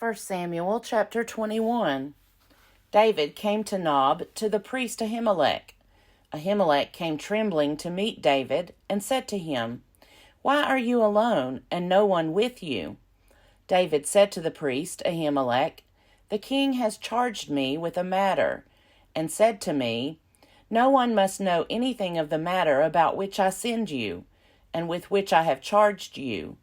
1 Samuel chapter 21. David came to Nob to the priest Ahimelech. Ahimelech came trembling to meet David and said to him, "Why are you alone and no one with you?" David said to the priest Ahimelech, "The king has charged me with a matter, and said to me, 'No one must know anything of the matter about which I send you, and with which I have charged you.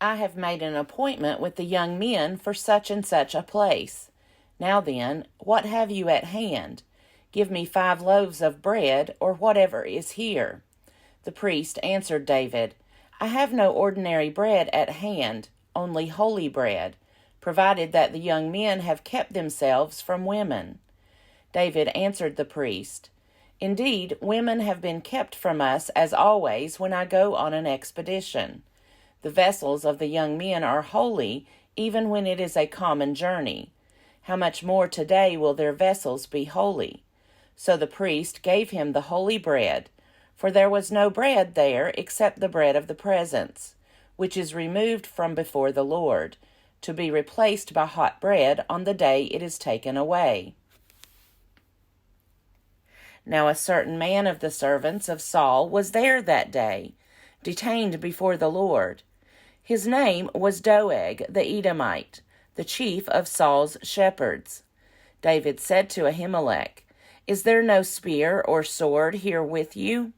I have made an appointment with the young men for such and such a place. Now then, what have you at hand? Give me 5 loaves of bread, or whatever is here." The priest answered David, "I have no ordinary bread at hand, only holy bread, provided that the young men have kept themselves from women." David answered the priest, "Indeed, women have been kept from us as always when I go on an expedition. The vessels of the young men are holy, even when it is a common journey. How much more today will their vessels be holy?" So the priest gave him the holy bread, for there was no bread there except the bread of the presence, which is removed from before the Lord, to be replaced by hot bread on the day it is taken away. Now a certain man of the servants of Saul was there that day, detained before the Lord. His name was Doeg the Edomite, the chief of Saul's shepherds. David said to Ahimelech, "Is there no spear or sword here with you?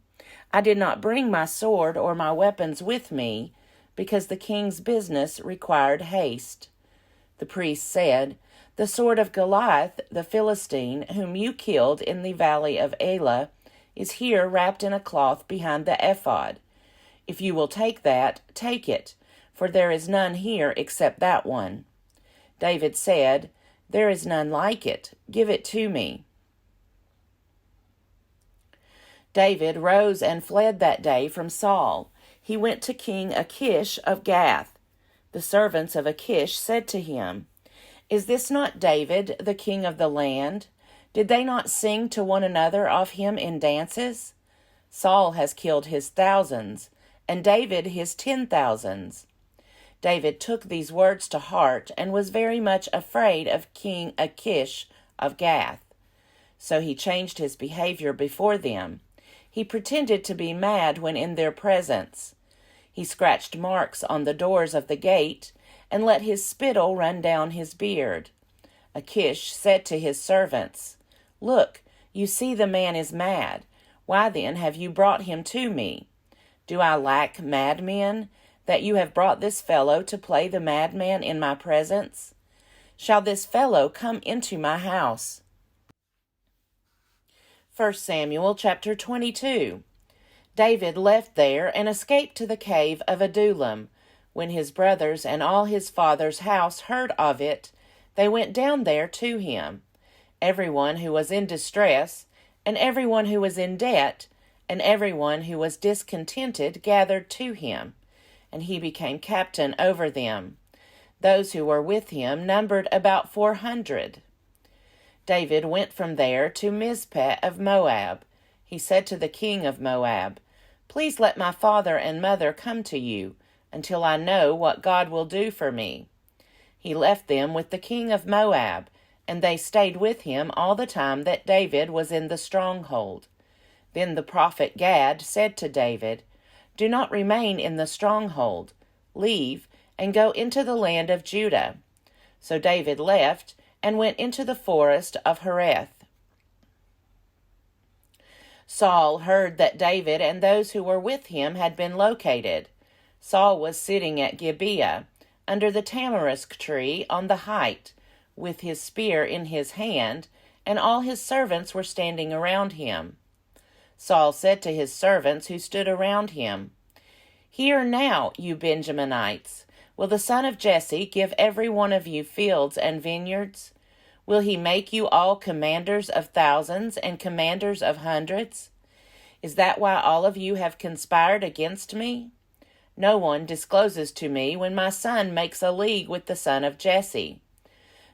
I did not bring my sword or my weapons with me, because the king's business required haste." The priest said, "The sword of Goliath the Philistine, whom you killed in the valley of Elah, is here wrapped in a cloth behind the ephod. If you will take that, take it, for there is none here except that one." David said, "There is none like it. Give it to me." David rose and fled that day from Saul. He went to King Achish of Gath. The servants of Achish said to him, "Is this not David, the king of the land? Did they not sing to one another of him in dances? Saul has killed his thousands, and David his 10,000s." David took these words to heart and was very much afraid of King Achish of Gath. So he changed his behavior before them. He pretended to be mad when in their presence. He scratched marks on the doors of the gate and let his spittle run down his beard. Achish said to his servants, "Look, you see the man is mad. Why then have you brought him to me? Do I lack madmen, that you have brought this fellow to play the madman in my presence? Shall this fellow come into my house?" 1 Samuel chapter 22. David left there and escaped to the cave of Adullam. When his brothers and all his father's house heard of it, they went down there to him. Everyone who was in distress, and everyone who was in debt, and everyone who was discontented gathered to him, and he became captain over them. Those who were with him numbered about 400. David went from there to Mizpeh of Moab. He said to the king of Moab, "Please let my father and mother come to you, until I know what God will do for me." He left them with the king of Moab, and they stayed with him all the time that David was in the stronghold. Then the prophet Gad said to David, "Do not remain in the stronghold. Leave and go into the land of Judah." So David left and went into the forest of Hereth. Saul heard that David and those who were with him had been located. Saul was sitting at Gibeah, under the tamarisk tree on the height, with his spear in his hand, and all his servants were standing around him. Saul said to his servants who stood around him, "Hear now, you Benjaminites, will the son of Jesse give every one of you fields and vineyards? Will he make you all commanders of thousands and commanders of hundreds? Is that why all of you have conspired against me? No one discloses to me when my son makes a league with the son of Jesse.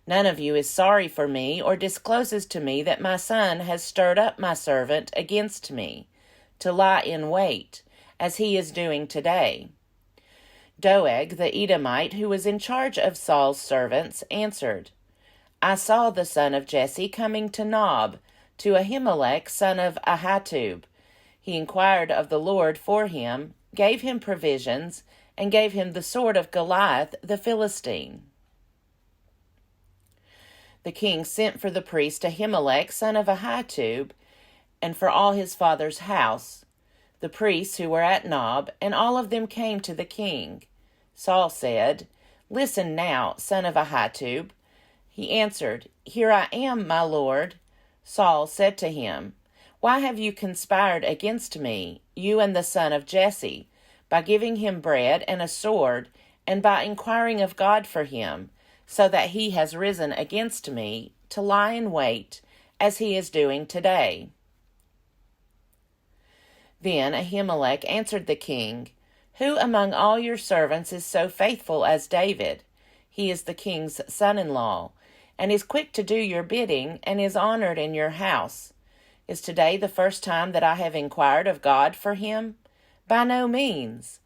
None of you is sorry for me or discloses to me that my son has stirred up my servant against me, to lie in wait, as he is doing today. Doeg the Edomite, who was in charge of Saul's servants, answered, I saw the son of Jesse coming to Nob, to Ahimelech son of Ahitub. He inquired of the Lord for him, gave him provisions, and gave him the sword of Goliath the Philistine. The king sent for the priest Ahimelech son of Ahitub, and for all his father's house, the priests who were at Nob, and all of them came to the king. Saul said, Listen now, son of Ahitub. He answered, Here I am, my lord. Saul said to him, Why have you conspired against me, you and the son of Jesse, by giving him bread and a sword, and by inquiring of God for him, so that he has risen against me to lie in wait, as he is doing today? Then Ahimelech answered the king, Who among all your servants is so faithful as David? He is the king's son-in-law, and is quick to do your bidding, and is honored in your house. Is today the first time that I have inquired of God for him? By no means.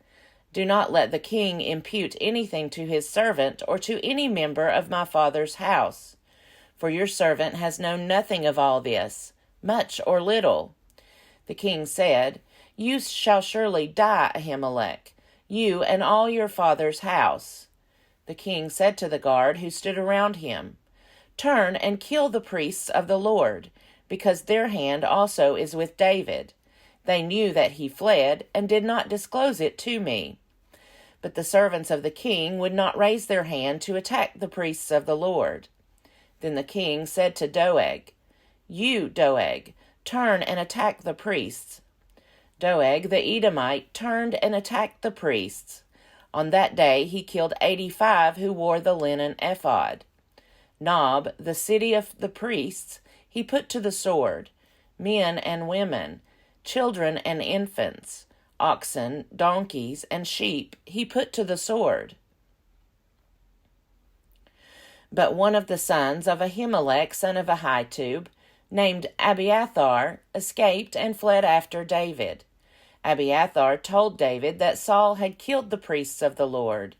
Do not let the king impute anything to his servant or to any member of my father's house. For your servant has known nothing of all this, much or little. The king said, You shall surely die, Ahimelech, you and all your father's house. The king said to the guard who stood around him, Turn and kill the priests of the Lord, because their hand also is with David. They knew that he fled, and did not disclose it to me. But the servants of the king would not raise their hand to attack the priests of the Lord. Then the king said to Doeg, You, Doeg, turn and attack the priests. Doeg the Edomite turned and attacked the priests. On that day he killed 85 who wore the linen ephod. Nob, the city of the priests, he put to the sword, men and women, children and infants, oxen, donkeys, and sheep he put to the sword. But one of the sons of Ahimelech son of Ahitub, named Abiathar, escaped and fled after David. Abiathar told David that Saul had killed the priests of the Lord.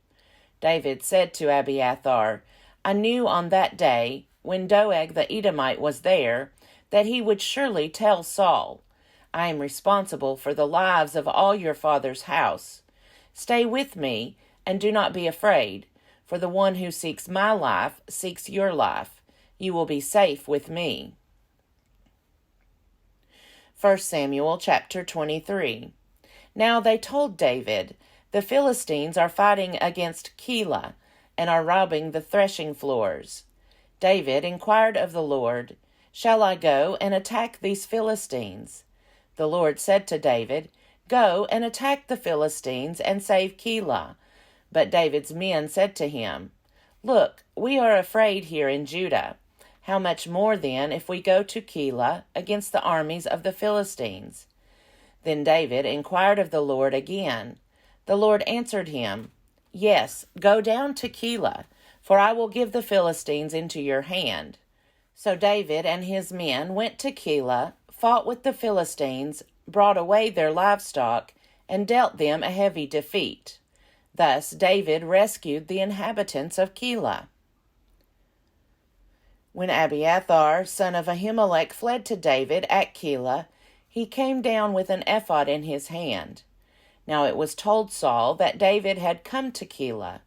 David said to Abiathar, I knew on that day, when Doeg the Edomite was there, that he would surely tell Saul, I am responsible for the lives of all your father's house. Stay with me, and do not be afraid, for the one who seeks my life seeks your life. You will be safe with me. 1 Samuel chapter 23. Now they told David, The Philistines are fighting against Keilah, and are robbing the threshing floors. David inquired of the Lord, Shall I go and attack these Philistines? The Lord said to David, Go and attack the Philistines and save Keilah. But David's men said to him, Look, we are afraid here in Judah. How much more then if we go to Keilah against the armies of the Philistines? Then David inquired of the Lord again. The Lord answered him, Yes, go down to Keilah, for I will give the Philistines into your hand. So David and his men went to Keilah, fought with the Philistines, brought away their livestock, and dealt them a heavy defeat. Thus David rescued the inhabitants of Keilah. When Abiathar, son of Ahimelech, fled to David at Keilah, he came down with an ephod in his hand. Now it was told Saul that David had come to Keilah,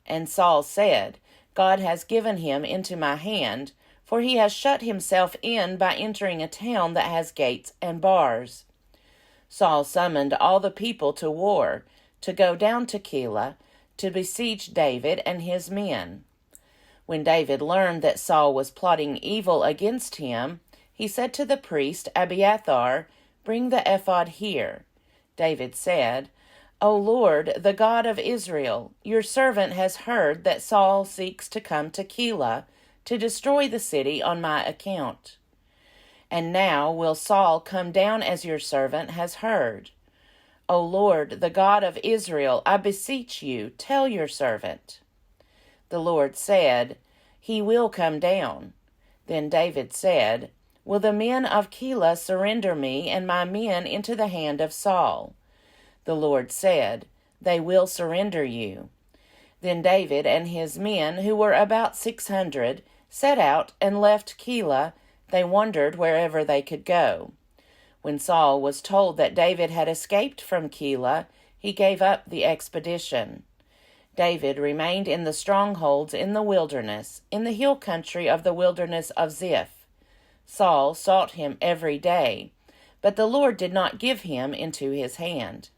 and Saul said, God has given him into my hand, for he has shut himself in by entering a town that has gates and bars. Saul summoned all the people to war, to go down to Keilah, to besiege David and his men. When David learned that Saul was plotting evil against him, he said to the priest Abiathar, Bring the ephod here. David said, O Lord, the God of Israel, your servant has heard that Saul seeks to come to Keilah to destroy the city on my account. And now will Saul come down as your servant has heard. O Lord, the God of Israel, I beseech you, tell your servant. The Lord said, He will come down. Then David said, Will the men of Keilah surrender me and my men into the hand of Saul? The Lord said, they will surrender you." Then David and his men, who were about 600, set out and left Keilah. They wandered wherever they could go. When Saul was told that David had escaped from Keilah, he gave up the expedition. David remained in the strongholds in the wilderness, in the hill country of the wilderness of Ziph. Saul sought him every day, but the Lord did not give him into his hand.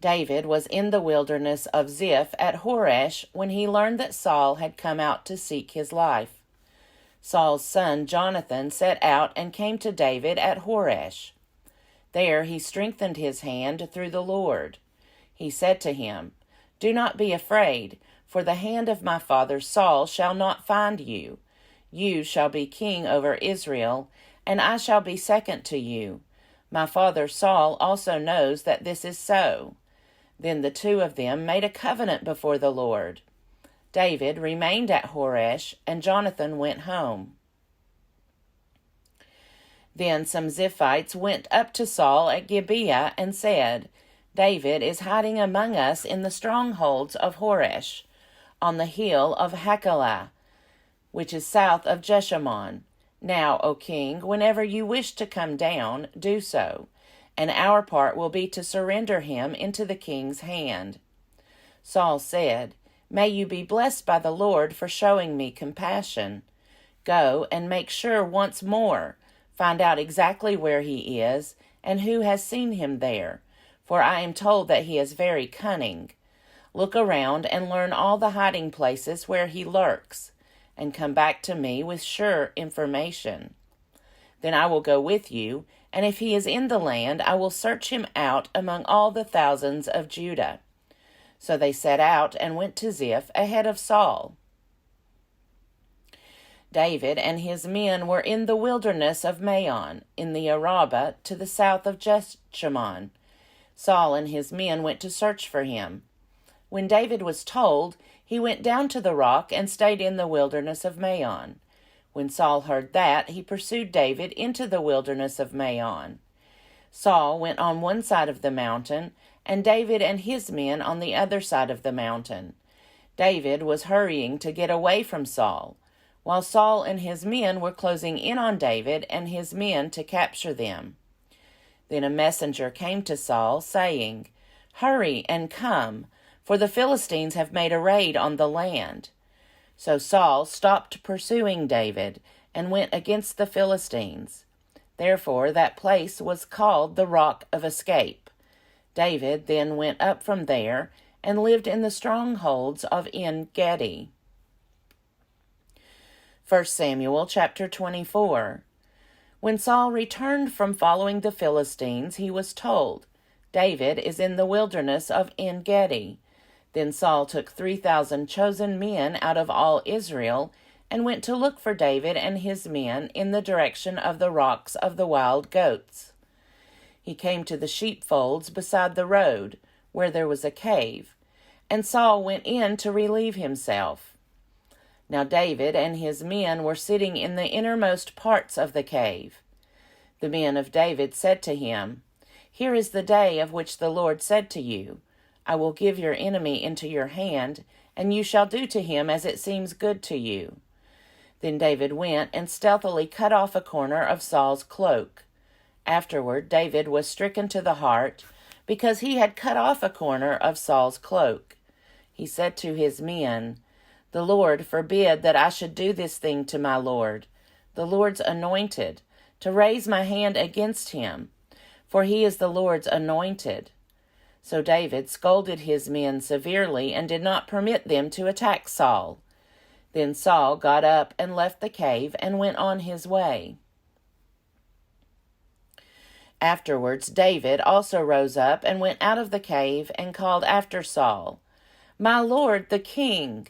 David was in the wilderness of Ziph at Horesh when he learned that Saul had come out to seek his life. Saul's son Jonathan set out and came to David at Horesh. There he strengthened his hand through the Lord. He said to him, "Do not be afraid, for the hand of my father Saul shall not find you. You shall be king over Israel, and I shall be second to you. My father Saul also knows that this is so." Then the two of them made a covenant before the Lord. David remained at Horesh, and Jonathan went home. Then some Ziphites went up to Saul at Gibeah and said, "David is hiding among us in the strongholds of Horesh, on the hill of Hachilah, which is south of Jeshimon. Now, O king, whenever you wish to come down, do so, and our part will be to surrender him into the king's hand." Saul said, "May you be blessed by the Lord for showing me compassion. Go and make sure once more, find out exactly where he is and who has seen him there, for I am told that he is very cunning. Look around and learn all the hiding places where he lurks, and come back to me with sure information. Then I will go with you, and if he is in the land, I will search him out among all the thousands of Judah." So they set out and went to Ziph ahead of Saul. David and his men were in the wilderness of Maon, in the Arabah to the south of Jeshimon. Saul and his men went to search for him. When David was told, he went down to the rock and stayed in the wilderness of Maon. When Saul heard that, he pursued David into the wilderness of Maon. Saul went on one side of the mountain, and David and his men on the other side of the mountain. David was hurrying to get away from Saul, while Saul and his men were closing in on David and his men to capture them. Then a messenger came to Saul, saying, "Hurry and come, for the Philistines have made a raid on the land." So Saul stopped pursuing David and went against the Philistines. Therefore that place was called the Rock of Escape. David then went up from there and lived in the strongholds of En-Gedi. 1 Samuel chapter 24. When Saul returned from following the Philistines, he was told, "David is in the wilderness of En-Gedi." Then Saul took 3,000 chosen men out of all Israel and went to look for David and his men in the direction of the rocks of the wild goats. He came to the sheepfolds beside the road, where there was a cave, and Saul went in to relieve himself. Now David and his men were sitting in the innermost parts of the cave. The men of David said to him, "Here is the day of which the Lord said to you, I will give your enemy into your hand, and you shall do to him as it seems good to you." Then David went and stealthily cut off a corner of Saul's cloak. Afterward David was stricken to the heart, because he had cut off a corner of Saul's cloak. He said to his men, "The Lord forbid that I should do this thing to my Lord, the Lord's anointed, to raise my hand against him, for he is the Lord's anointed." So David scolded his men severely and did not permit them to attack Saul. Then Saul got up and left the cave and went on his way. Afterwards David also rose up and went out of the cave and called after Saul, "My lord the king!"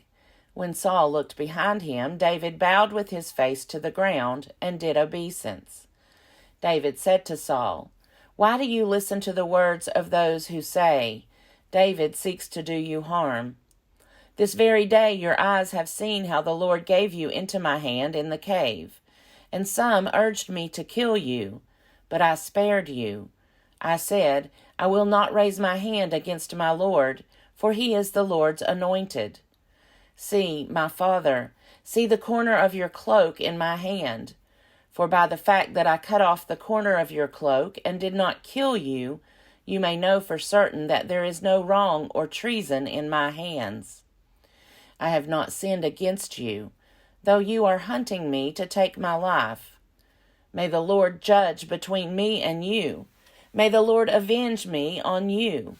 When Saul looked behind him, David bowed with his face to the ground and did obeisance. David said to Saul, "Why do you listen to the words of those who say, 'David seeks to do you harm'? This very day your eyes have seen how the Lord gave you into my hand in the cave, and some urged me to kill you, but I spared you. I said, I will not raise my hand against my Lord, for he is the Lord's anointed. See, my father, see the corner of your cloak in my hand. For by the fact that I cut off the corner of your cloak and did not kill you, you may know for certain that there is no wrong or treason in my hands. I have not sinned against you, though you are hunting me to take my life. May the Lord judge between me and you. May the Lord avenge me on you,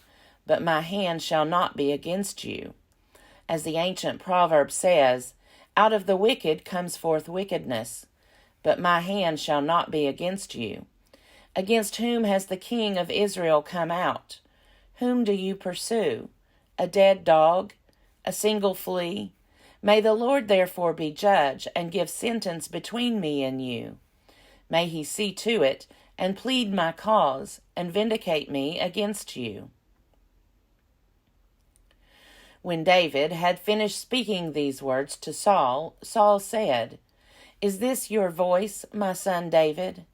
but my hand shall not be against you. As the ancient proverb says, out of the wicked comes forth wickedness, but my hand shall not be against you. Against whom has the king of Israel come out? Whom do you pursue? A dead dog? A single flea? May the Lord therefore be judge, and give sentence between me and you. May he see to it, and plead my cause, and vindicate me against you. When David had finished speaking these words to Saul, Saul said, Is this your voice, my son David?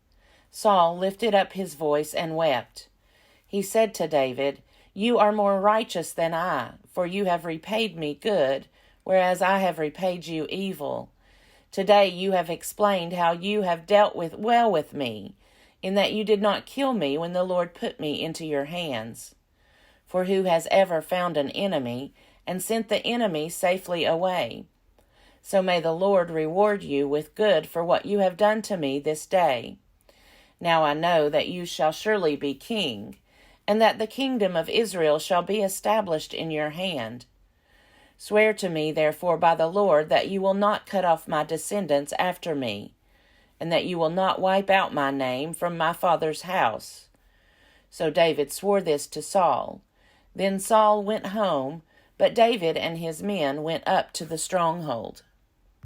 Saul lifted up his voice and wept. He said to David, You are more righteous than I, for you have repaid me good, whereas I have repaid you evil. Today you have explained how you have dealt well with me, in that you did not kill me when the Lord put me into your hands. For who has ever found an enemy, and sent the enemy safely away? So may the Lord reward you with good for what you have done to me this day. Now I know that you shall surely be king, and that the kingdom of Israel shall be established in your hand. Swear to me, therefore, by the Lord, that you will not cut off my descendants after me, and that you will not wipe out my name from my father's house. So David swore this to Saul. Then Saul went home, but David and his men went up to the stronghold.